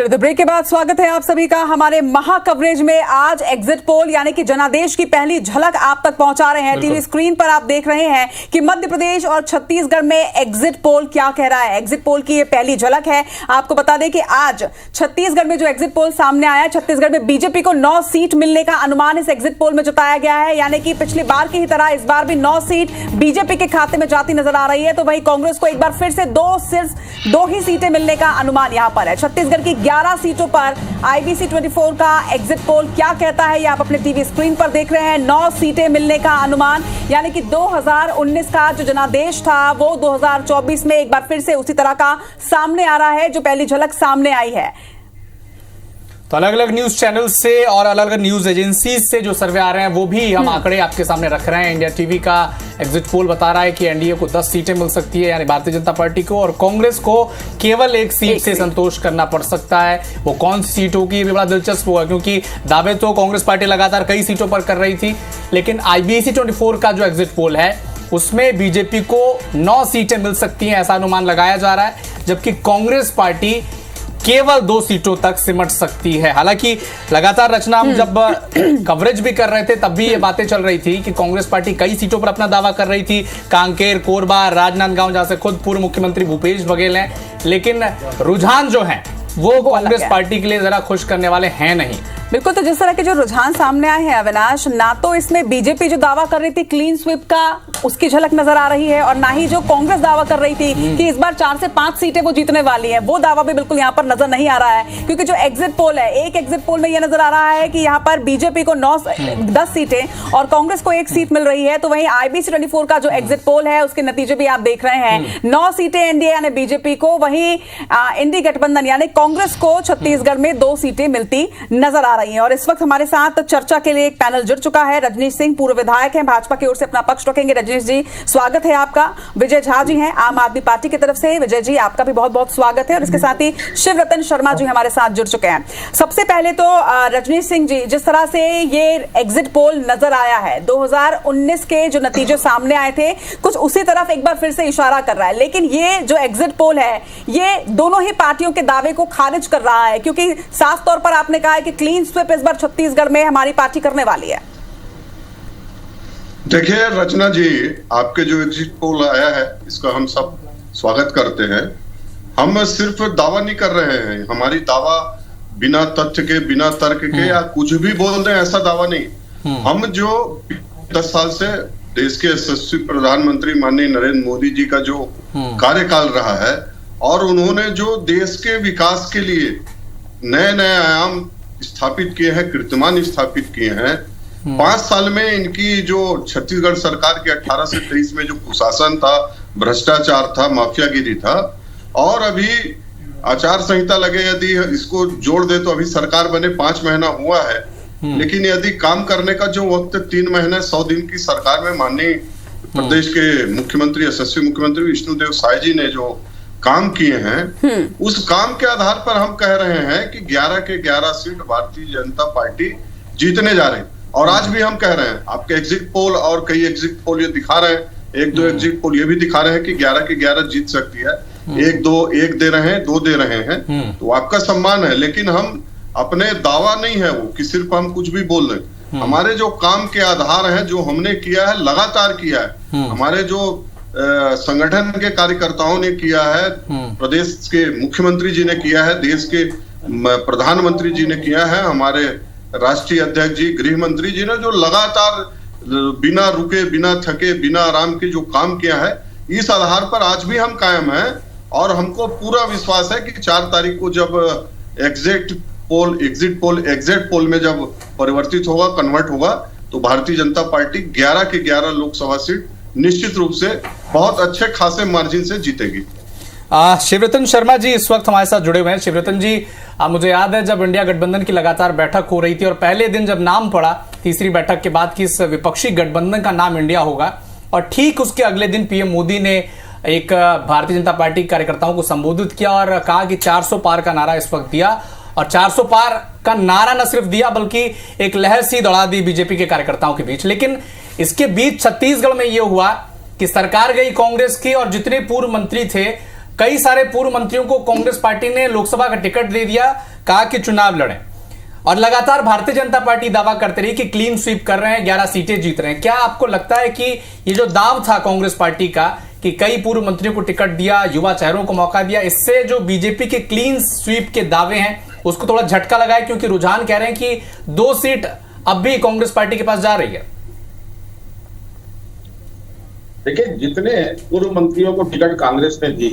चलो ब्रेक के बाद स्वागत है आप सभी का हमारे महा कवरेज में। आज एग्जिट पोल यानी कि जनादेश की पहली झलक आप तक पहुंचा रहे हैं। टीवी स्क्रीन पर आप देख रहे हैं कि मध्य प्रदेश और छत्तीसगढ़ में एग्जिट पोल क्या कह रहा है। एग्जिट पोल की ये पहली झलक है। आपको बता दें कि आज छत्तीसगढ़ में जो एग्जिट पोल सामने आया है, छत्तीसगढ़ में बीजेपी को 9 सीट मिलने का अनुमान इस एग्जिट पोल में जताया गया है। यानी कि पिछली बार की ही तरह इस बार भी 9 सीट बीजेपी के खाते में जाती नजर आ रही है। तो वहीं कांग्रेस को एक बार फिर से सिर्फ 2 ही सीटें मिलने का अनुमान यहां पर है। छत्तीसगढ़ की 11 सीटों पर IBC 24 का एग्जिट पोल क्या कहता है, ये आप अपने टीवी स्क्रीन पर देख रहे हैं। 9 सीटें मिलने का अनुमान, यानी कि 2019 का जो जनादेश था वो 2024 में एक बार फिर से उसी तरह का सामने आ रहा है, जो पहली झलक सामने आई है। तो अलग अलग न्यूज चैनल से और अलग अलग न्यूज एजेंसी से जो सर्वे आ रहे हैं वो भी हम आंकड़े आपके सामने रख रहे हैं। इंडिया टीवी का एग्जिट पोल बता रहा है कि एनडीए को 10 सीटें मिल सकती है, यानी भारतीय जनता पार्टी को, और कांग्रेस को केवल 1 सीट से संतोष करना पड़ सकता है। वो कौन सी सीट होगी, ये भी बड़ा दिलचस्प होगा, क्योंकि दावे तो कांग्रेस पार्टी लगातार कई सीटों पर कर रही थी, लेकिन IBC 24 का जो एग्जिट पोल है उसमें बीजेपी को 9 सीटें मिल सकती हैं, ऐसा अनुमान लगाया जा रहा है, जबकि कांग्रेस पार्टी केवल 2 सीटों तक सिमट सकती है। हालांकि लगातार रचना, हम जब कवरेज भी कर रहे थे तब भी ये बातें चल रही थी कि कांग्रेस पार्टी कई सीटों पर अपना दावा कर रही थी, कांकेर, कोरबा, राजनांदगांव, जहां से खुद पूर्व मुख्यमंत्री भूपेश बघेल हैं, लेकिन रुझान जो है वो कांग्रेस पार्टी के लिए जरा खुश करने वाले हैं नहीं। बिल्कुल, तो जिस तरह के जो रुझान सामने आए हैं अविनाश, ना तो इसमें बीजेपी जो दावा कर रही थी क्लीन स्वीप का, उसकी झलक नजर आ रही है, और ना ही जो कांग्रेस दावा कर रही थी कि इस बार 4 से 5 सीटें वो जीतने वाली हैं, वो दावा भी बिल्कुल यहां पर नजर नहीं आ रहा है। क्योंकि जो एग्जिट पोल है, एक एग्जिट पोल में यह नजर आ रहा है कि यहां पर बीजेपी को 10 सीटें और कांग्रेस को 1 सीट मिल रही है। तो वहीं IBC 24 का जो एग्जिट पोल है उसके नतीजे भी आप देख रहे हैं। 9 सीटें एनडीए यानी बीजेपी को, वहीं इंडी गठबंधन यानी कांग्रेस को छत्तीसगढ़ में 2 सीटें मिलती नजर आ रही हैं। और इस वक्त हमारे साथ चर्चा के लिए एक पैनल जुड़ चुका है। रजनीश सिंह पूर्व विधायक हैं, भाजपा की ओर से अपना पक्ष रखेंगे। रजनीश जी, स्वागत है आपका। विजय झा जी हैं आम आदमी पार्टी की तरफ से। विजय जी, आपका भी बहुत बहुत स्वागत है। और इसके साथ ही शिवरतन शर्मा जी हमारे साथ जुड़ चुके हैं। सबसे पहले तो रजनीश सिंह जी, जिस तरह से ये एग्जिट पोल नजर आया है, 2019 के जो नतीजे सामने आए थे कुछ उसी तरफ एक बार फिर से इशारा कर रहा है, लेकिन ये जो एग्जिट पोल है ये दोनों ही पार्टियों के दावे को खारिज कर रहा है, क्योंकि साफ तौर पर आपने कहा है कि क्लीन स्वीप इस बार छत्तीसगढ़ में हमारी पार्टी करने वाली है। देखिए रचना जी, आपके जो एग्जिट पोल आया है इसका हम सब स्वागत करते हैं। हम सिर्फ दावा नहीं कर रहे हैं, हमारी दावा बिना तथ्य के, बिना तर्क के या कुछ भी बोल दें ऐसा दावा नहीं। हम जो 10 साल से देश के यशस्वी प्रधानमंत्री माननीय नरेंद्र मोदी जी का जो कार्यकाल रहा है, और उन्होंने जो देश के विकास के लिए नए नए आयाम स्थापित किए हैं, कीर्तिमान स्थापित किए हैं। 5 साल में इनकी जो छत्तीसगढ़ सरकार के 18 से 23 में जो कुशासन था, भ्रष्टाचार था, माफियागिरी था, और अभी आचार संहिता लगे, यदि इसको जोड़ दे तो अभी सरकार बने 5 महीना हुआ है, लेकिन यदि काम करने का जो वक्त 3 महीने 100 दिन की सरकार में माननीय प्रदेश के मुख्यमंत्री, यशस्वी मुख्यमंत्री विष्णुदेव साय जी ने जो काम किए हैं, उस काम के आधार पर हम कह रहे हैं कि 11 के 11 सीट भारतीय जनता पार्टी जीतने जा रही। और आज भी हम कह रहे हैं, आपके एग्जिट पोल और कई एग्जिट पोल ये दिखा रहे हैं, 1-2 एग्जिट पोल ये भी दिखा रहे हैं कि 11 के 11 जीत सकती है। 1 दे रहे हैं, 2 दे रहे हैं, तो आपका सम्मान है, लेकिन हम अपने दावा नहीं है वो कि सिर्फ हम कुछ भी बोल रहे हैं। हमारे जो काम के आधार हैं, जो हमने किया है, लगातार किया है, हमारे जो संगठन के कार्यकर्ताओं ने किया है, प्रदेश के मुख्यमंत्री जी ने किया है, देश के प्रधानमंत्री जी ने किया है, हमारे राष्ट्रीय अध्यक्ष जी, गृह मंत्री जी ने जो लगातार बिना रुके, बिना थके, बिना आराम के जो काम किया है, इस आधार पर आज भी हम कायम हैं। और हमको पूरा विश्वास है कि 4 तारीख को जब एग्जिट पोल में जब परिवर्तित होगा, कन्वर्ट होगा, तो भारतीय जनता पार्टी 11 के 11 लोकसभा सीट निश्चित रूप से बहुत अच्छे खासे मार्जिन से जीतेगी। शिवरतन शर्मा जी इस वक्त हमारे साथ जुड़े हुए हैं। शिवरतन जी, मुझे याद है जब इंडिया गठबंधन की लगातार बैठक हो रही थी और पहले दिन जब नाम पड़ा तीसरी बैठक के बाद कि इस विपक्षी गठबंधन का नाम इंडिया होगा, और ठीक उसके अगले दिन पीएम मोदी ने एक भारतीय जनता पार्टी के कार्यकर्ताओं को संबोधित किया और कहा कि 400 पार का नारा इस वक्त दिया, और 400 पार का नारा न सिर्फ दिया बल्कि एक लहर सी दौड़ा दी बीजेपी के कार्यकर्ताओं के बीच। लेकिन इसके बीच छत्तीसगढ़ में यह हुआ कि सरकार गई कांग्रेस की, और जितने पूर्व मंत्री थे कई सारे पूर्व मंत्रियों को कांग्रेस पार्टी ने लोकसभा का टिकट दे दिया, कहा कि चुनाव लड़ें, और लगातार भारतीय जनता पार्टी दावा करते रही कि क्लीन स्वीप कर रहे हैं, 11 सीटें जीत रहे हैं। क्या आपको लगता है कि ये जो दाव था कांग्रेस पार्टी का कि कई पूर्व मंत्रियों को टिकट दिया, युवा चेहरों को मौका दिया, इससे जो बीजेपी के क्लीन स्वीप के दावे हैं उसको थोड़ा झटका लगा है? क्योंकि रुझान कह रहे हैं कि 2 सीट अब भी कांग्रेस पार्टी के पास जा रही है। देखिए, जितने पूर्व मंत्रियों को टिकट कांग्रेस ने दी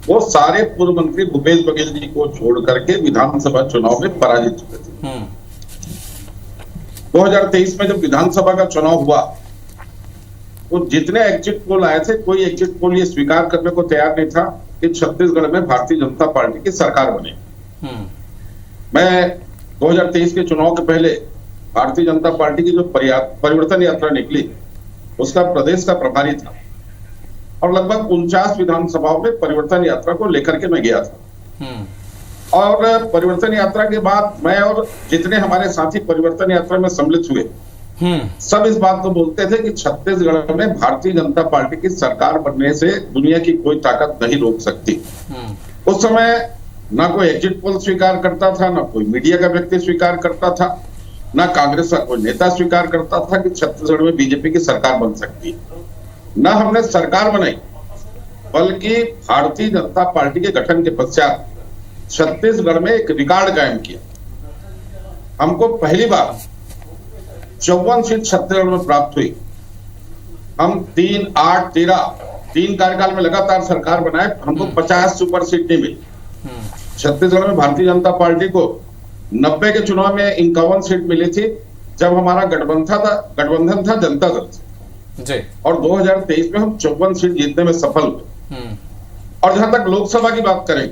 वो सारे पूर्व मंत्री भूपेश बघेल जी को छोड़ करके विधानसभा चुनाव में पराजित चुके थे। 2023 में जब विधानसभा का चुनाव हुआ तो जितने एग्जिट पोल आए थे, कोई एग्जिट पोल ये स्वीकार करने को तैयार नहीं था कि छत्तीसगढ़ में भारतीय जनता पार्टी की सरकार बने। मैं 2023 के चुनाव के पहले भारतीय जनता पार्टी की जो परिवर्तन यात्रा निकली उसका प्रदेश का प्रभारी था और लगभग 49 विधानसभाओं में परिवर्तन यात्रा को लेकर के मैं गया था। और परिवर्तन यात्रा के बाद मैं और जितने हमारे साथी परिवर्तन यात्रा में सम्मिलित हुए सब इस बात को बोलते थे कि छत्तीसगढ़ में भारतीय जनता पार्टी की सरकार बनने से दुनिया की कोई ताकत नहीं रोक सकती। उस समय ना कोई एग्जिट पोल स्वीकार करता था, ना कोई मीडिया का व्यक्ति स्वीकार करता था, ना कांग्रेस का कोई नेता स्वीकार करता था कि छत्तीसगढ़ में बीजेपी की सरकार बन सकती है। ना हमने सरकार बनाई, बल्कि भारतीय जनता पार्टी के गठन के पश्चात छत्तीसगढ़ में एक रिकॉर्ड कायम किया। हमको पहली बार 54 सीट छत्तीसगढ़ में प्राप्त हुई। हम 3, 8, 13 3 कार्यकाल में लगातार सरकार बनाए, हमको 50 सुपर सीट नहीं मिली। छत्तीसगढ़ में भारतीय जनता पार्टी को 90 के चुनाव में 51 सीट मिली थी जब हमारा गठबंधन था जनता दल से जी। और 2023 में हम 54 सीट जीतने में सफल हुए। और जहां तक लोकसभा की बात करें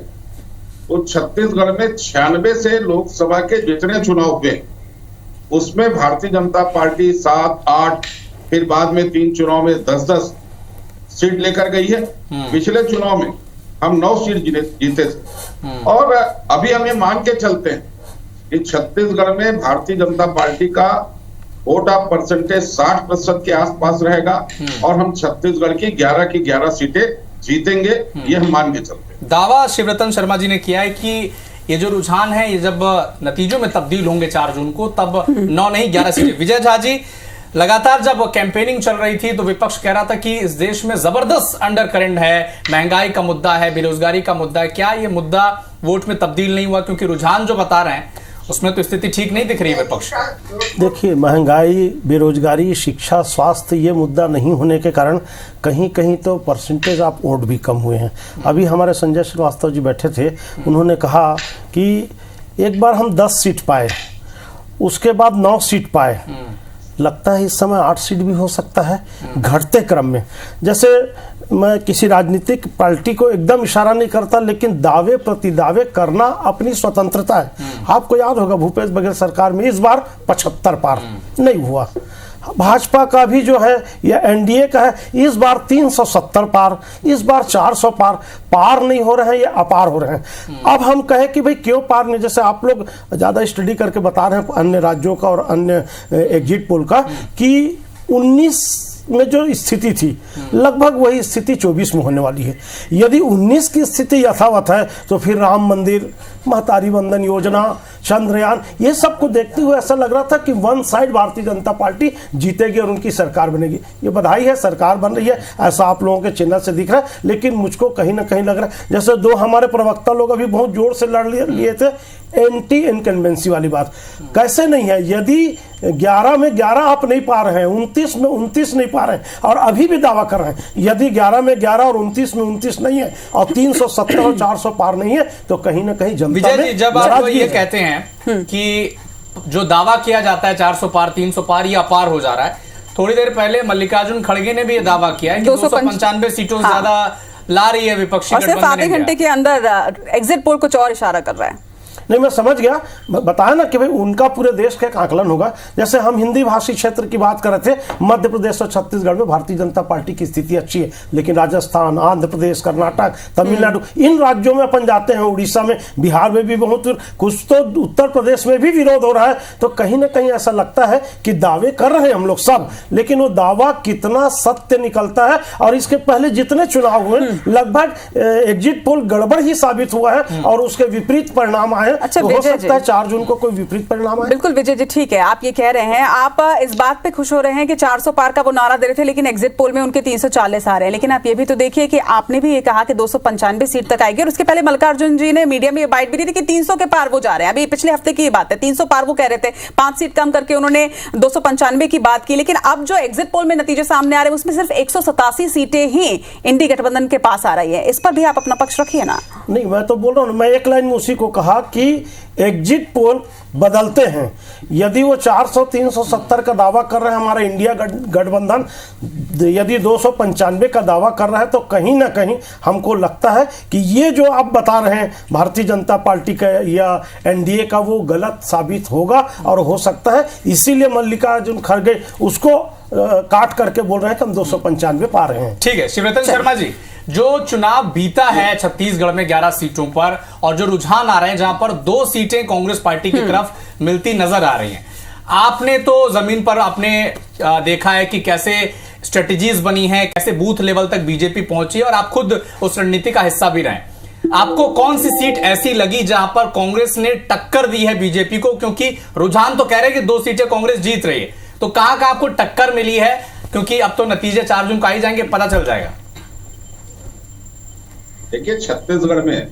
तो छत्तीसगढ़ में 96 से लोकसभा के जितने चुनाव हुए उसमें भारतीय जनता पार्टी 7, 8 फिर बाद में 3 चुनाव में 10-10 सीट लेकर गई है। पिछले चुनाव में हम 9 सीट जीते थे। और अभी हम ये मान के चलते हैं कि छत्तीसगढ़ में भारतीय जनता पार्टी का वोट ऑफ परसेंटेज 60% के आसपास रहेगा और हम छत्तीसगढ़ की 11 सीटें जीतेंगे, ये हम मान के चलते हैं। दावा शिवरतन शर्मा जी ने किया है कि ये जो रुझान है ये जब नतीजों में तब्दील होंगे 4 जून को तब 9 नहीं 11 सीटें। विजय झा जी, लगातार जब कैंपेनिंग चल रही थी तो विपक्ष कह रहा था कि इस देश में जबरदस्त अंडर करंट है, महंगाई का मुद्दा है, बेरोजगारी का मुद्दा है। क्या ये मुद्दा वोट में तब्दील नहीं हुआ? क्योंकि रुझान जो बता रहे हैं उसमें तो स्थिति ठीक नहीं दिख रही है विपक्ष। देखिए, महंगाई, बेरोजगारी, शिक्षा, स्वास्थ्य, ये मुद्दा नहीं होने के कारण कहीं कहीं तो परसेंटेज ऑफ वोट भी कम हुए हैं। अभी हमारे संजय श्रीवास्तव जी बैठे थे, उन्होंने कहा कि एक बार हम 10 सीट पाए, उसके बाद 9 सीट पाए, लगता है इस समय 8 सीट भी हो सकता है घटते क्रम में। जैसे मैं किसी राजनीतिक पार्टी को एकदम इशारा नहीं करता, लेकिन दावे प्रतिदावे करना अपनी स्वतंत्रता है। आपको याद होगा भूपेश बघेल सरकार में इस बार 75 पार नहीं हुआ। भाजपा का भी जो है या एनडीए का है, इस बार 370 पार, इस बार 400 पार नहीं हो रहे हैं, ये अपार हो रहे हैं। अब हम कहें कि भाई क्यों पार नहीं, जैसे आप लोग ज़्यादा स्टडी करके बता रहे हैं अन्य राज्यों का और अन्य एग्जिट पोल का, कि 19 में जो स्थिति थी लगभग वही स्थिति 24 में होने वाली है। यदि 19 की स्थिति यथावत है तो फिर राम मंदिर, महतारी वंदन योजना, चंद्रयान, ये सब को देखते हुए ऐसा लग रहा था कि one side Bharatiya Janata party जीतेगी और उनकी सरकार बनेगी। ये बधाई है, सरकार बन रही है, ऐसा आप लोगों के चिन्ह से दिख रहा है। लेकिन मुझको कहीं ना कहीं लग रहा है जैसे 2 हमारे प्रवक्ता लोग अभी बहुत जोर से लड़ लिए थे एंटी इनकम्बेंसी वाली बात। कैसे नहीं है? यदि 11 में 11 आप नहीं पा रहे हैं, 29 में 29 नहीं पा रहे हैं और अभी भी दावा कर रहे हैं, यदि 11 में 11 और 29 में 29 नहीं है और 370 और 400 पार नहीं है तो कहीं ना कहीं जनता विजय जी, जब आप ये है। कहते हैं कि जो दावा किया जाता है 400 पार 300 पार ये अपार हो जा रहा है, थोड़ी देर पहले मल्लिकार्जुन खड़गे ने भी ये दावा किया है कि 295 सीटों से ज्यादा ला रही है विपक्षी और सिर्फ आधे घंटे के अंदर एग्जिट पोल कुछ और इशारा कर रहा है। नहीं, मैं समझ गया, बताया ना कि भाई उनका पूरे देश का एक आकलन होगा। जैसे हम हिंदी भाषी क्षेत्र की बात कर रहे थे, मध्य प्रदेश और छत्तीसगढ़ में भारतीय जनता पार्टी की स्थिति अच्छी है, लेकिन राजस्थान, आंध्र प्रदेश, कर्नाटक, तमिलनाडु, इन राज्यों में अपन जाते हैं, उड़ीसा में, बिहार में भी बहुत, कुछ तो उत्तर प्रदेश में भी विरोध हो रहा है। तो कहीं ना कहीं ऐसा लगता है कि दावे कर रहे हैं हम लोग सब, लेकिन वो दावा कितना सत्य निकलता है। और इसके पहले जितने चुनाव हुए लगभग एग्जिट पोल गड़बड़ ही साबित हुआ है और उसके विपरीत परिणाम आए। अच्छा, तो हो सकता है 4 जून को कोई विपरीत परिणाम आए। बिल्कुल विजय जी, ठीक है, आप ये कह रहे हैं, आप इस बात पे खुश हो रहे हैं कि 400 पार का वो नारा दे रहे थे, लेकिन एग्जिट पोल में उनके 340 आ रहे हैं। लेकिन आप ये भी तो देखिए कि आपने भी ये कहा कि 295 सीट तक आएगी, और उसके पहले मल्लिकार्जुन जी ने मीडिया में ये बाइट भी दी थी कि 300 के पार वो जा रहे हैं। अभी पिछले हफ्ते की ये बात है, 300 पार वो कह रहे थे, 5 सीट कम करके उन्होंने 295 की बात की। लेकिन अब जो एग्जिट पोल में नतीजे सामने आ रहे हैं उसमें सिर्फ 187 सीटें ही इंडी गठबंधन के पास आ रही है। इस पर भी आप अपना पक्ष रखिए ना। नहीं, मैं तो बोल रहा हूं, मैं एक लाइन में उसी को कहा कि एग्जिट पोल बदलते हैं। यदि वो 400-370 का दावा कर रहे हैं हमारा इंडिया गठबंधन, यदि 295 का दावा कर रहा है, तो कहीं ना कहीं हमको लगता है कि ये जो आप बता रहे हैं भारतीय जनता पार्टी का या एनडीए का, वो गलत साबित होगा और हो सकता है। इसीलिए मल्लिकार्जुन खड़गे उसको काट करके बोल रहे हैं कि हम 295 पा रहे हैं। ठीक है, शिवरतन शर्मा जी, जो चुनाव बीता है छत्तीसगढ़ में 11 सीटों पर, और जो रुझान आ रहे हैं जहां पर 2 सीटें कांग्रेस पार्टी की तरफ मिलती नजर आ रही हैं, आपने तो जमीन पर आपने देखा है कि कैसे स्ट्रेटजीज बनी है, कैसे बूथ लेवल तक बीजेपी पहुंची, और आप खुद उस रणनीति का हिस्सा भी रहे। आपको कौन सी सीट ऐसी लगी जहां पर कांग्रेस ने टक्कर दी है बीजेपी को? क्योंकि रुझान तो कह रहे हैं कि 2 सीटें कांग्रेस जीत रही है, तो कहां का आपको टक्कर मिली है? क्योंकि अब तो नतीजे 4 जून को आ जाएंगे, पता चल जाएगा। देखिए, छत्तीसगढ़ में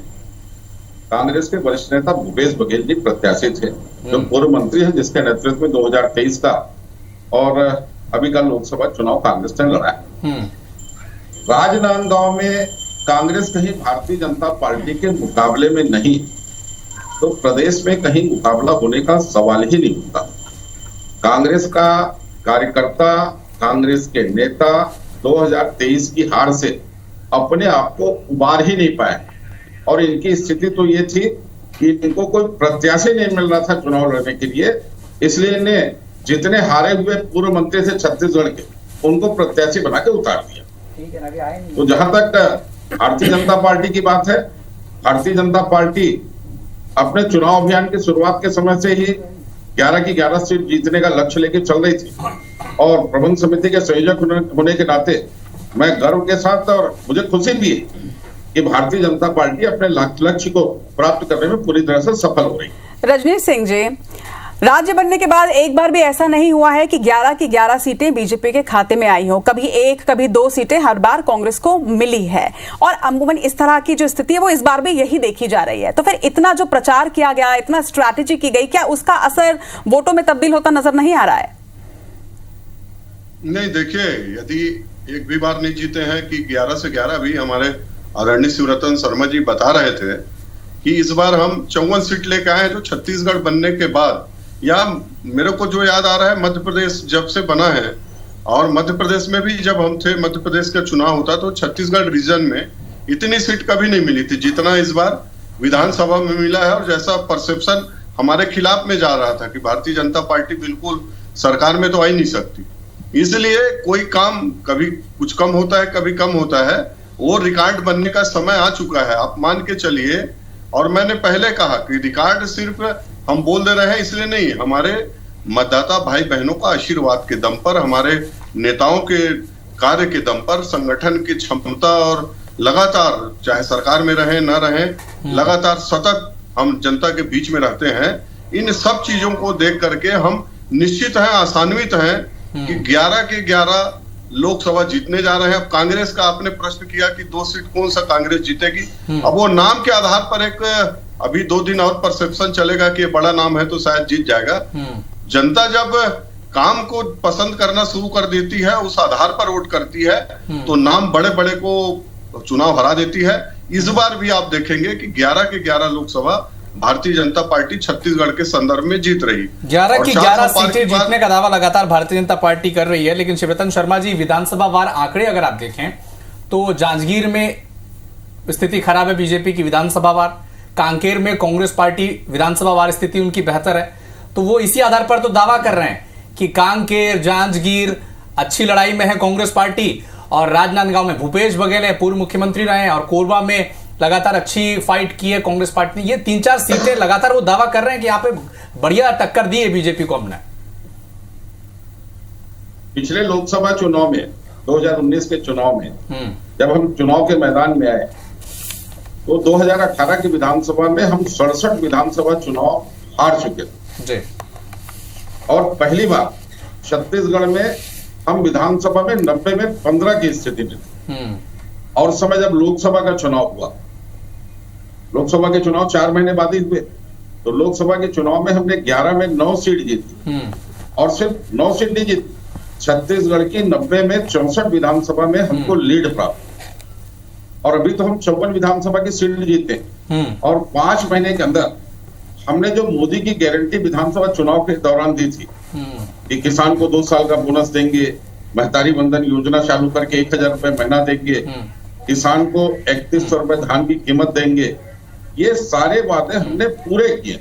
कांग्रेस के वरिष्ठ नेता भूपेश बघेल जी प्रत्याशी थे, जो पूर्व मंत्री हैं, जिसके नेतृत्व में 2023 का और अभी का लोकसभा चुनाव कांग्रेस ने लड़ा है। राजनांदगांव में कांग्रेस कहीं भारतीय जनता पार्टी के मुकाबले में नहीं, तो प्रदेश में कहीं मुकाबला होने का सवाल ही नहीं होता। कांग्रेस का कार्यकर्ता, कांग्रेस के नेता 2023 की हार से अपने आप को उबार ही नहीं पाए, और इनकी स्थिति तो ये थी कि इनको कोई प्रत्याशी नहीं मिल रहा था चुनाव लड़ने के लिए, इसलिए इन्हें जितने हारे हुए पूर्व मंत्री थे छत्तीसगढ़ के, उनको प्रत्याशी बना के उतार दिया। तो जहां तक भारतीय जनता पार्टी की बात है, भारतीय जनता पार्टी अपने चुनाव अभियान की शुरुआत के समय से ही 11 की 11 सीट जीतने का लक्ष्य लेकर चल रही थी, और प्रबंध समिति के संयोजक होने के नाते मैं गर्व के साथ, और मुझे खुशी भी है कि भारतीय जनता पार्टी अपने लक्ष्य को प्राप्त करने में पूरी तरह से सफल हो रही है। रजनीश सिंह जी, राज्य बनने के बाद एक बार भी ऐसा नहीं हुआ है कि 11 की 11 सीटें बीजेपी के खाते में आई हो। कभी 1, कभी 2 सीटें हर बार कांग्रेस को मिली है, और अमूमन इस तरह की जो स्थिति है वो इस बार भी यही देखी जा रही है। तो फिर इतना जो प्रचार किया गया, इतना स्ट्रैटेजी की गई, क्या उसका असर वोटों में तब्दील होता नजर नहीं आ रहा है? नहीं, देखिए, यदि एक भी बार नहीं जीते हैं कि 11 से 11, भी हमारे आदरणीय शिवरतन शर्मा जी बता रहे थे कि इस बार हम 54 सीट लेके आए हैं, जो छत्तीसगढ़ बनने के बाद, या मेरे को जो याद आ रहा है, मध्य प्रदेश जब से बना है, और मध्य प्रदेश में भी जब हम थे, मध्य प्रदेश का चुनाव होता तो छत्तीसगढ़ रीजन में इतनी सीट कभी नहीं मिली थी जितना इस बार विधानसभा में मिला है। और जैसा परसेप्शन हमारे खिलाफ में जा रहा था कि भारतीय जनता पार्टी बिल्कुल सरकार में तो आ ही नहीं सकती, इसलिए कोई काम कभी कुछ कम होता है, कभी कम होता है, वो रिकॉर्ड बनने का समय आ चुका है, आप मान के चलिए। और मैंने पहले कहा कि रिकॉर्ड सिर्फ हम बोल दे रहे हैं इसलिए नहीं, हमारे मतदाता भाई बहनों का आशीर्वाद के दम पर, हमारे नेताओं के कार्य के दम पर, संगठन की क्षमता, और लगातार चाहे सरकार में रहे न रहे, लगातार सतत हम जनता के बीच में रहते हैं। इन सब चीजों को देख करके हम निश्चित हैं, आशान्वित हैं कि 11 के 11 लोकसभा जीतने जा रहे हैं। अब कांग्रेस का आपने प्रश्न किया कि 2 सीट कौन सा कांग्रेस जीतेगी, अब वो नाम के आधार पर एक अभी 2 दिन और परसेप्शन चलेगा कि ये बड़ा नाम है तो शायद जीत जाएगा। जनता जब काम को पसंद करना शुरू कर देती है, उस आधार पर वोट करती है, तो नाम बड़े बड़े को चुनाव हरा देती है। इस बार भी आप देखेंगे कि 11 के 11 लोकसभा भारतीय जनता पार्टी छत्तीसगढ़ के संदर्भ में जीत रही। 11 की 11 सीटें जीतने का दावा लगातार भारतीय जनता पार्टी कर रही है। लेकिन शिवरतन शर्मा जी, विधानसभा वार आंकड़े अगर आप देखें तो जांजगीर में स्थिति खराब है बीजेपी की विधानसभा वार, कांकेर में कांग्रेस पार्टी विधानसभा वार स्थिति उनकी बेहतर है, तो वो इसी आधार पर तो दावा कर रहे हैं कि कांकेर, जांजगीर अच्छी लड़ाई में है कांग्रेस पार्टी, और राजनांदगांव में भूपेश बघेल है, पूर्व मुख्यमंत्री रहे हैं, और कोरबा में लगातार अच्छी फाइट की है कांग्रेस पार्टी ने। ये 3-4 सीटें लगातार वो दावा कर रहे हैं कि यहाँ पे बढ़िया टक्कर दी है बीजेपी को हमने। पिछले लोकसभा चुनाव में 2019 के चुनाव में जब हम चुनाव के मैदान में आए तो 2018 की विधानसभा में हम 67 विधानसभा चुनाव हार चुके थे जी। और पहली बार छत्तीसगढ़ में हम विधानसभा में 90 में 15 की स्थिति में थे। और उस समय जब लोकसभा का चुनाव हुआ, लोकसभा के चुनाव 4 महीने बाद ही हुए, तो लोकसभा के चुनाव में हमने 11 में 9 सीट जीती और सिर्फ 9 सीट नहीं जीती, छत्तीसगढ़ की 90 में 64 विधानसभा में हमको लीड प्राप्त। और अभी तो हम 54 विधानसभा की सीट जीते और 5 महीने के अंदर हमने जो मोदी की गारंटी विधानसभा चुनाव के दौरान दी थी कि किसान को 2 साल का बोनस देंगे, महतारी बंधन योजना चालू करके 1000 रुपए महीना देंगे, किसान को 3100 रुपए धान की कीमत देंगे, ये सारे वादे हमने पूरे किए।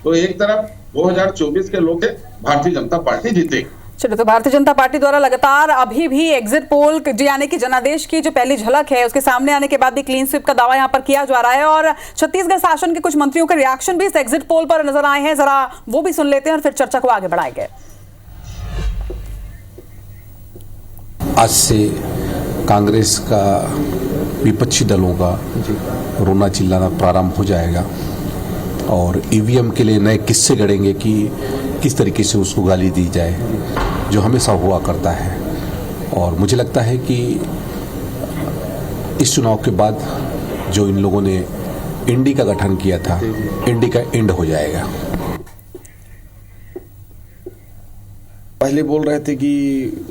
तो एक तरफ 2024 के लोग थे, भारतीय जनता पार्टी जीतेगी। चलो, तो भारतीय जनता पार्टी द्वारा लगातार अभी भी एग्जिट पोल यानी कि जनादेश की जो पहली झलक है उसके सामने आने के बाद भी क्लीन स्वीप का दावा यहां पर किया जा रहा है, और छत्तीसगढ़ शासन के कुछ मंत्रियों के रिएक्शन भी इस एग्जिट पोल पर नजर आए हैं। जरा वो भी सुन लेते हैं और फिर चर्चा को आगे बढ़ाएंगे। आज से कांग्रेस का विपक्षी दलों का रोना चिल्लाना प्रारंभ हो जाएगा और ईवीएम के लिए नए किस्से गढ़ेंगे कि किस तरीके से उसको गाली दी जाए, जो हमेशा हुआ करता है। और मुझे लगता है कि इस चुनाव के बाद जो इन लोगों ने इंडी का गठन किया था, इंडी का एंड हो जाएगा। पहले बोल रहे थे कि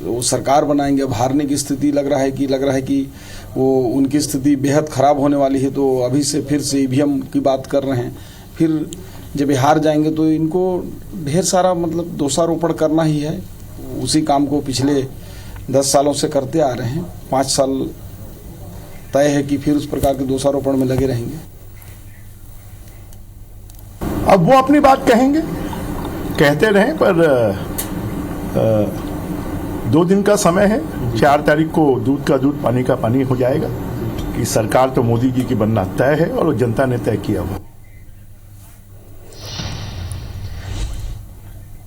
वो सरकार बनाएंगे, अब हारने की स्थिति लग रहा है कि वो उनकी स्थिति बेहद खराब होने वाली है, तो अभी से फिर से ईवीएम की बात कर रहे हैं। फिर जब हार जाएंगे तो इनको ढेर सारा मतलब दोषारोपण करना ही है। उसी काम को पिछले 10 सालों से करते आ रहे हैं। 5 साल तय है कि फिर उस प्रकार के दोषारोपण में लगे रहेंगे। अब वो अपनी बात कहेंगे, कहते रहें, पर 2 दिन का समय है। 4 तारीख को दूध का दूध, पानी का पानी हो जाएगा कि सरकार तो मोदी जी की बनना तय है और जनता ने तय किया हुआ।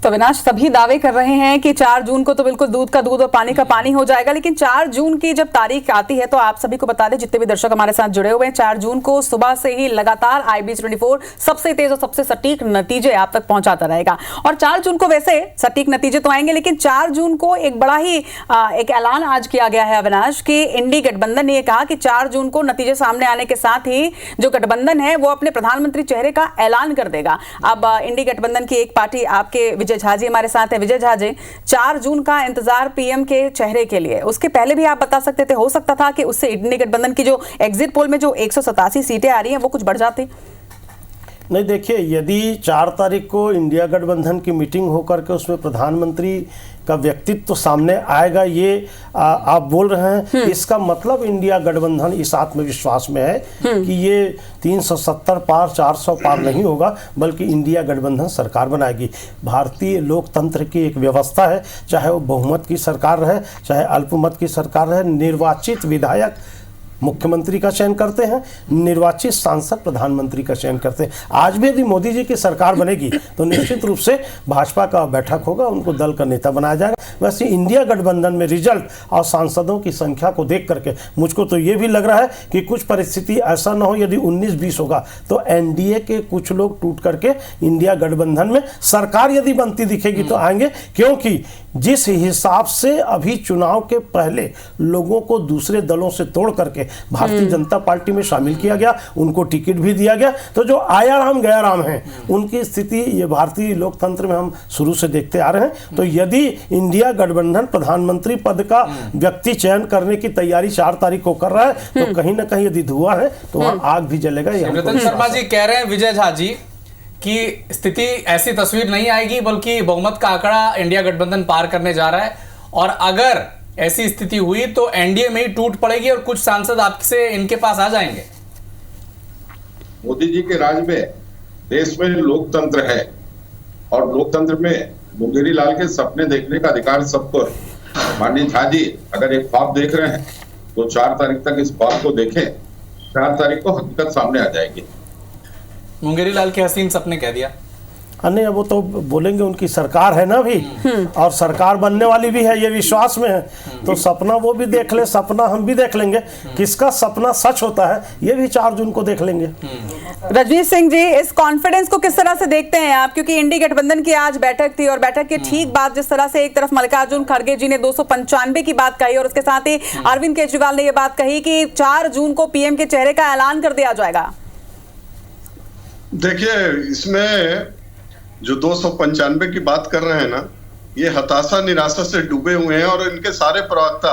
तो अविनाश, सभी दावे कर रहे हैं कि 4 जून को तो बिल्कुल दूध का दूध और पानी का पानी हो जाएगा, लेकिन 4 जून की जब तारीख आती है तो आप सभी को बता दें, जितने भी दर्शक हमारे साथ जुड़े हुए हैं, 4 जून को सुबह से ही लगातार IB24 सबसे तेज और सबसे सटीक नतीजे आप तक पहुंचाता रहेगा। और 4 जून को वैसे सटीक नतीजे तो आएंगे, लेकिन 4 जून को एक बड़ा ही एक ऐलान आज किया गया है अविनाश, कि इंडी गठबंधन ने कहा कि 4 जून को नतीजे सामने आने के साथ ही जो गठबंधन है वो अपने प्रधानमंत्री चेहरे का ऐलान कर देगा। अब इंडी गठबंधन की एक पार्टी आपके विजय झा जी हमारे साथ है। विजय झा जी, 4 जून का इंतजार पीएम के चेहरे के लिए, उसके पहले भी आप बता सकते थे, हो सकता था कि उससे इंडी गठबंधन की जो एग्जिट पोल में जो 187 सीटें आ रही हैं वो कुछ बढ़ जाती। नहीं, देखिए, यदि 4 तारीख को इंडिया गठबंधन की मीटिंग होकर के उसमें प्रधानमंत्री का व्यक्तित्व तो सामने आएगा, ये आप बोल रहे हैं, इसका मतलब इंडिया गठबंधन इस आत्मविश्वास में है कि ये 370 पार 400 पार नहीं होगा, बल्कि इंडिया गठबंधन सरकार बनाएगी। भारतीय लोकतंत्र की एक व्यवस्था है, चाहे वो बहुमत की सरकार रहे, चाहे अल्पमत की सरकार रहे, निर्वाचित विधायक मुख्यमंत्री का चयन करते हैं, निर्वाचित सांसद प्रधानमंत्री का चयन करते हैं। आज भी यदि मोदी जी की सरकार बनेगी तो निश्चित रूप से भाजपा का बैठक होगा, उनको दल का नेता बनाया जाएगा। वैसे इंडिया गठबंधन में रिजल्ट और सांसदों की संख्या को देख करके मुझको तो ये भी लग रहा है कि कुछ परिस्थिति ऐसा ना हो, यदि 19-20 होगा तो एनडीए के कुछ लोग टूट करके इंडिया गठबंधन में सरकार यदि बनती दिखेगी तो आएंगे, क्योंकि जिस हिसाब से अभी चुनाव के पहले लोगों को दूसरे दलों से तोड़ करके भारतीय जनता पार्टी में शामिल किया गया, उनको टिकट भी दिया गया, तो जो आया राम गया राम है, उनकी स्थिति ये भारतीय लोकतंत्र में हम शुरू से देखते आ रहे हैं। तो यदि इंडिया गठबंधन प्रधानमंत्री पद का व्यक्ति चयन करने की तैयारी 4 तारीख को कर रहा है, तो कहीं ना कहीं यदि धुआं है तो वहां आग भी जलेगा। रतन शर्मा जी कह रहे हैं, विजय झा जी, कि स्थिति ऐसी तस्वीर नहीं आएगी, बल्कि बहुमत का आंकड़ा इंडिया गठबंधन पार करने जा रहा है, और अगर ऐसी स्थिति हुई तो एनडीए में ही टूट पड़ेगी और कुछ सांसद आपसे इनके पास आ जाएंगे। मोदी जी के राज में देश में लोकतंत्र है और लोकतंत्र में मुंगेरी लाल के सपने देखने का अधिकार सबको है। माननीय झा जी अगर एक ख्वाब देख रहे हैं तो 4 तारीख तक इस ख्वाब को देखें, 4 तारीख को हकीकत सामने आ जाएगी। मुंगेरी लाल के हसीन सपने कह दिया। नहीं, वो तो बोलेंगे, उनकी सरकार है ना अभी, और सरकार बनने वाली भी है, ये विश्वास में है, तो सपना वो भी देख ले, सपना हम भी देख लेंगे। किसका सपना सच होता है ये भी 4 जून को देख लेंगे। रजनीश सिंह जी, इस कॉन्फिडेंस को किस तरह से देखते हैं आप? क्योंकि इंडी गठबंधन की आज बैठक थी और बैठक के ठीक बाद जिस तरह से एक तरफ मल्लिकार्जुन खड़गे जी ने 295 की बात कही और उसके साथ ही अरविंद केजरीवाल ने यह बात कही कि 4 जून को पीएम के चेहरे का ऐलान कर दिया जाएगा। देखिए, इसमें जो 295 की बात कर रहे हैं ना, ये हताशा निराशा से डूबे हुए हैं और इनके सारे प्रवक्ता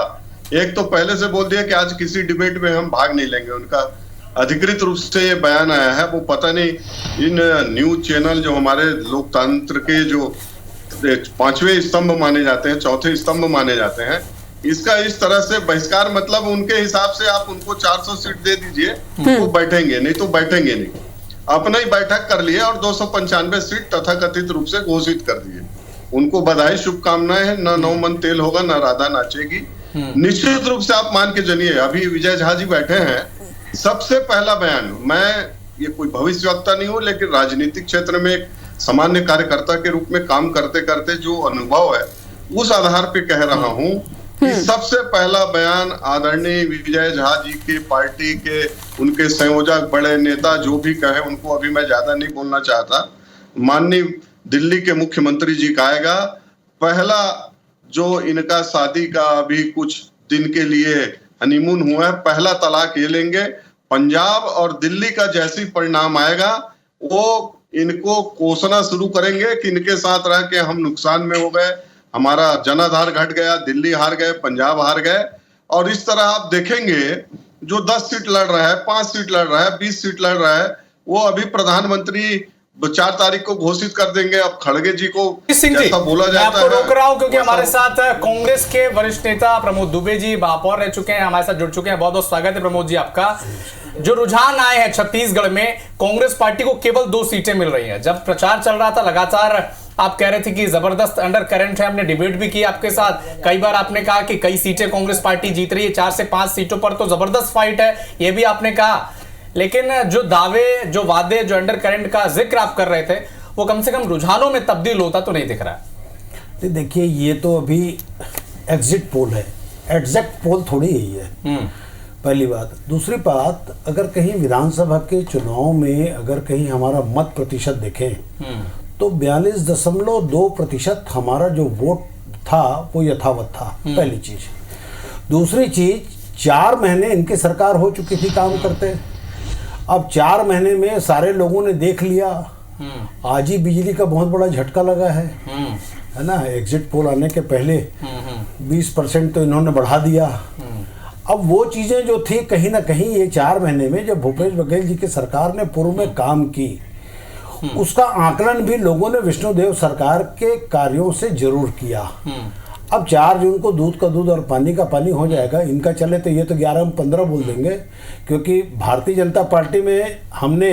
एक तो पहले से बोल दिया कि आज किसी डिबेट में हम भाग नहीं लेंगे। उनका अधिकृत रूप से ये बयान आया है। वो पता नहीं इन न्यूज चैनल जो हमारे लोकतंत्र के जो 5वें स्तंभ माने जाते हैं, 4थे स्तंभ माने जाते हैं, इसका इस तरह से बहिष्कार, मतलब उनके हिसाब से आप उनको 400 सीट दे दीजिए, वो बैठेंगे, नहीं तो बैठेंगे नहीं। अपना ही बैठक कर लिए और 295 सीट तथाकथित रूप से घोषित कर दिए। उनको बधाई, शुभकामनाएं हैं। न 9 मन तेल होगा, न राधा नाचेगी। निश्चित रूप से आप मान के चलिए, अभी विजय झा जी बैठे हैं, सबसे पहला बयान, मैं ये कोई भविष्यवक्ता नहीं हूं, लेकिन राजनीतिक क्षेत्र में एक सामान्य कार्यकर्ता के रूप में काम करते करते जो अनुभव है उस आधार पे कह रहा हूं कि सबसे पहला बयान आदरणीय विजय झा जी की पार्टी के उनके संयोजक, बड़े नेता जो भी कहे, उनको अभी मैं ज्यादा नहीं बोलना चाहता, माननीय दिल्ली के मुख्यमंत्री जी का आएगा। पहला जो इनका शादी का अभी कुछ दिन के लिए हनीमून हुआ है, पहला तलाक ये लेंगे। पंजाब और दिल्ली का जैसी परिणाम आएगा वो इनको कोसना शुरू करेंगे कि इनके साथ रह के हम नुकसान में हो गए, हमारा जनाधार घट गया, दिल्ली हार गए, पंजाब हार गए। और इस तरह आप देखेंगे जो 10 सीट लड़ रहा है, 5 सीट लड़ रहा है, 20 सीट लड़ रहा है, वो अभी प्रधानमंत्री 4 तारीख को घोषित कर देंगे। अब खड़गे जी को जैसा बोला जाता है, रोक रहा हूं क्योंकि हमारे साथ कांग्रेस के वरिष्ठ नेता प्रमोद दुबे जी महापौर रह चुके हैं, हमारे साथ जुड़ चुके हैं। बहुत बहुत स्वागत है प्रमोद जी आपका। जो रुझान आए हैं छत्तीसगढ़ में, कांग्रेस पार्टी को केवल 2 सीटें मिल रही हैं। जब प्रचार चल रहा था लगातार आप कह रहे थे कि जबरदस्त अंडर करंट है, हमने डिबेट भी की आपके साथ, कई बार आपने कहा कि कई सीटें कांग्रेस पार्टी जीत रही है, 4 से 5 सीटों पर तो जबरदस्त फाइट है, यह भी आपने कहा। लेकिन जो दावे, जो वादे, जो अंडर करंट का जिक्र आप कर रहे थे, वो कम से कम रुझानों में तब्दील होता तो नहीं दिख रहा है। देखिए, ये तो अभी एग्जिट पोल है, एग्जैक्ट पोल थोड़ी ही है, पहली बात। दूसरी बात, अगर कहीं विधानसभा के चुनाव में अगर कहीं हमारा मत प्रतिशत देखें तो 42.2% हमारा जो वोट था वो यथावत था, पहली चीज। दूसरी चीज, 4 महीने इनकी सरकार हो चुकी थी काम करते। अब 4 महीने में सारे लोगों ने देख लिया, आज ही बिजली का बहुत बड़ा झटका लगा है ना। एग्जिट पोल आने के पहले 20% तो इन्होंने बढ़ा दिया। अब वो चीजें जो थी कहीं ना कहीं ये 4 महीने में जब भूपेश बघेल जी की सरकार ने पूर्व में काम की, उसका आकलन भी लोगों ने विष्णुदेव सरकार के कार्यों से जरूर किया। अब 4 जून को दूध का दूध और पानी का पानी हो जाएगा। इनका चले तो ये तो 11 में 15 बोल देंगे, क्योंकि भारतीय जनता पार्टी में हमने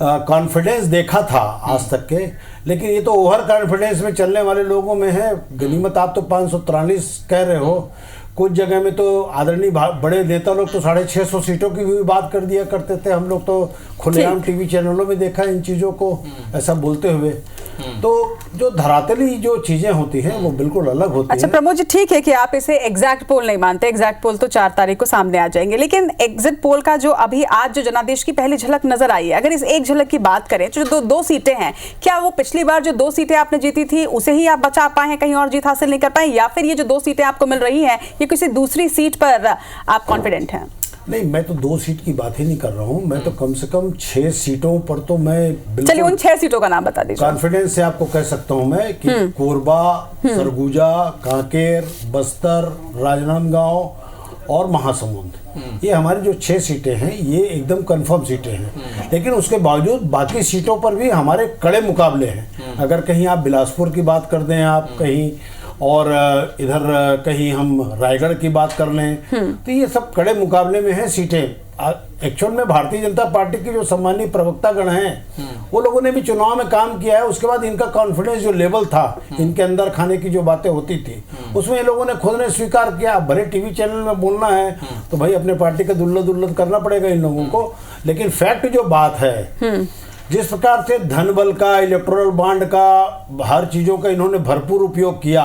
कॉन्फिडेंस देखा था आज तक के, लेकिन ये तो ओवर कॉन्फिडेंस में चलने वाले लोगों में है। गनीमत आप तो 543 कह रहे हो, कुछ जगह में तो आदरणीय बड़े नेता लोग तो 650 सीटों की भी बात कर दिया करते थे। हम लोग तो खुलेआम टीवी चैनलों में देखा इन चीज़ों को ऐसा बोलते हुए। तो जो धरातली जो चीजें होती हैं वो बिल्कुल अलग होती हैं। अच्छा प्रमोद जी, ठीक है कि आप इसे एग्जैक्ट पोल नहीं मानते, एग्जैक्ट पोल तो 4 तारीख को सामने आ जाएंगे, लेकिन एग्जिट पोल का जो अभी आज जो जनादेश की पहली झलक नजर आई है, अगर इस एक झलक की बात करें तो जो 2 सीटें हैं, क्या वो पिछली बार जो 2 सीटें आपने जीती थी उसे ही आप बचा पाए हैं, कहीं और जीत हासिल नहीं कर पाए, या फिर ये जो 2 सीटें आपको मिल रही हैं ये किसी दूसरी सीट पर आप कॉन्फिडेंट हैं? नहीं, मैं तो 2 सीट की बात ही नहीं कर रहा हूं, मैं तो कम से कम 6 सीटों पर तो मैं चलिए उन 6 सीटों का नाम बता दीजिए। कॉन्फिडेंस से आपको कह सकता हूं मैं कि कोरबा, सरगुजा, कांकेर, बस्तर, राजनांदगांव और महासमुंद, ये हमारी जो 6 सीटें हैं ये एकदम कंफर्म सीटें हैं। लेकिन उसके बावजूद बाकी सीटों पर भी हमारे कड़े मुकाबले हैं। अगर कहीं आप बिलासपुर की बात कर दें, आप कहीं और इधर कहीं हम रायगढ़ की बात कर लें, तो ये सब कड़े मुकाबले में है सीटें। एक्चुअल में भारतीय जनता पार्टी की जो सम्मानित प्रवक्तागण हैं वो लोगों ने भी चुनाव में काम किया है। उसके बाद इनका कॉन्फिडेंस जो लेवल था इनके अंदर खाने की जो बातें होती थी उसमें इन लोगों ने खुद ने स्वीकार किया। भले टीवी चैनल में बोलना है तो भाई अपने पार्टी का दुल्लत करना पड़ेगा इन लोगों को, लेकिन फैक्ट जो बात है जिस प्रकार से धन बल का, इलेक्टोरल बॉन्ड का, हर चीजों का इन्होंने भरपूर उपयोग किया,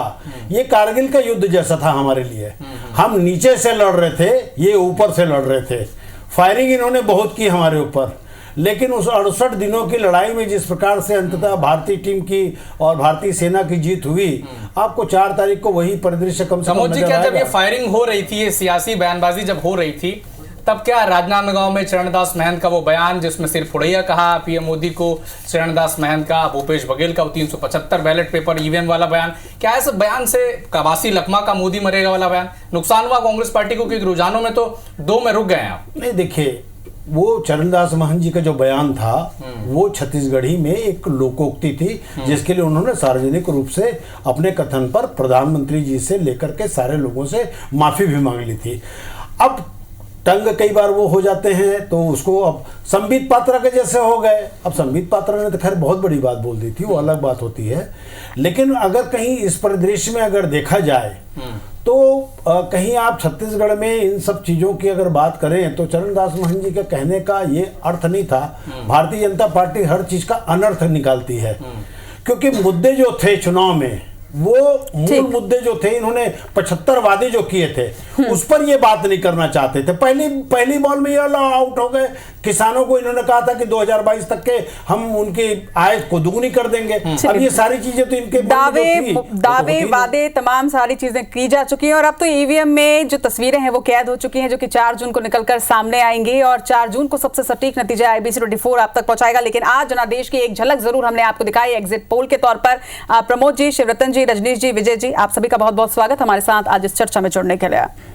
ये कारगिल का युद्ध जैसा था हमारे लिए। हम नीचे से लड़ रहे थे, ये ऊपर से लड़ रहे थे। फायरिंग इन्होंने बहुत की हमारे ऊपर, लेकिन उस 68 दिनों की लड़ाई में जिस प्रकार से अंततः भारतीय टीम की और भारतीय सेना की जीत हुई, आपको 4 तारीख को वही परिदृश्य कम से कम समोज जी, क्या जब ये फायरिंग हो रही थी, ये सियासी बयानबाजी जब हो रही थी, तब क्या राजनांदगांव में चरणदास महंत का वो बयान जिसमें सिर्फ उड़ैया कहा पीएम मोदी को, चरणदास महंत का, भूपेश बघेल का वो 375 बैलेट पेपर ईवीएम वाला बयान, क्या ऐसे बयान से कवासी लकमा का मोदी मरेगा वाला बयान नुकसान हुआ कांग्रेस पार्टी को? क्योंकि रुझानों में तो 2 में रुक गए हैं आप। नहीं, देखिए वो चरणदास महंत जी का जो बयान था वो छत्तीसगढ़ी में एक लोकोक्ति थी जिसके लिए उन्होंने सार्वजनिक रूप से अपने कथन पर प्रधानमंत्री जी से लेकर के सारे लोगों से माफी भी मांग ली थी। अब टंग कई बार वो हो जाते हैं तो उसको अब संबित पात्रा के जैसे हो गए। अब संबित पात्रा ने तो खैर बहुत बड़ी बात बोल दी थी, वो अलग बात होती है, लेकिन अगर कहीं इस परिदृश्य में अगर देखा जाए तो कहीं आप छत्तीसगढ़ में इन सब चीजों की अगर बात करें तो चरणदास महंत जी के कहने का ये अर्थ नहीं था। भारतीय जनता पार्टी हर चीज का अनर्थ निकालती है, क्योंकि मुद्दे जो थे चुनाव में वो मूल मुद्दे जो थे, इन्होंने 75 वादे जो किए थे उस पर ये बात नहीं करना चाहते थे। पहली बॉल में ये आउट हो गए। किसानों को इन्होंने कहा था कि 2022 तक के हम उनकी आय को दुगनी कर देंगे। अब ये सारी चीजें तो इनके दावे वादे तमाम सारी चीजें की जा चुकी हैं और अब तो ईवीएम में जो तस्वीरें हैं वो कैद हो चुकी हैं जो कि 4 जून को निकलकर सामने आएंगी और 4 जून को सबसे सटीक नतीजा IBC 24 आप तक पहुंचाएगा। लेकिन आज जनादेश की एक झलक जरूर हमने आपको दिखाई एग्जिट पोल के तौर पर। प्रमोद जी, शिवरतन जी, रजनीश जी, विजय जी, आप सभी का बहुत बहुत स्वागत हमारे साथ आज इस चर्चा में जुड़ने के लिए।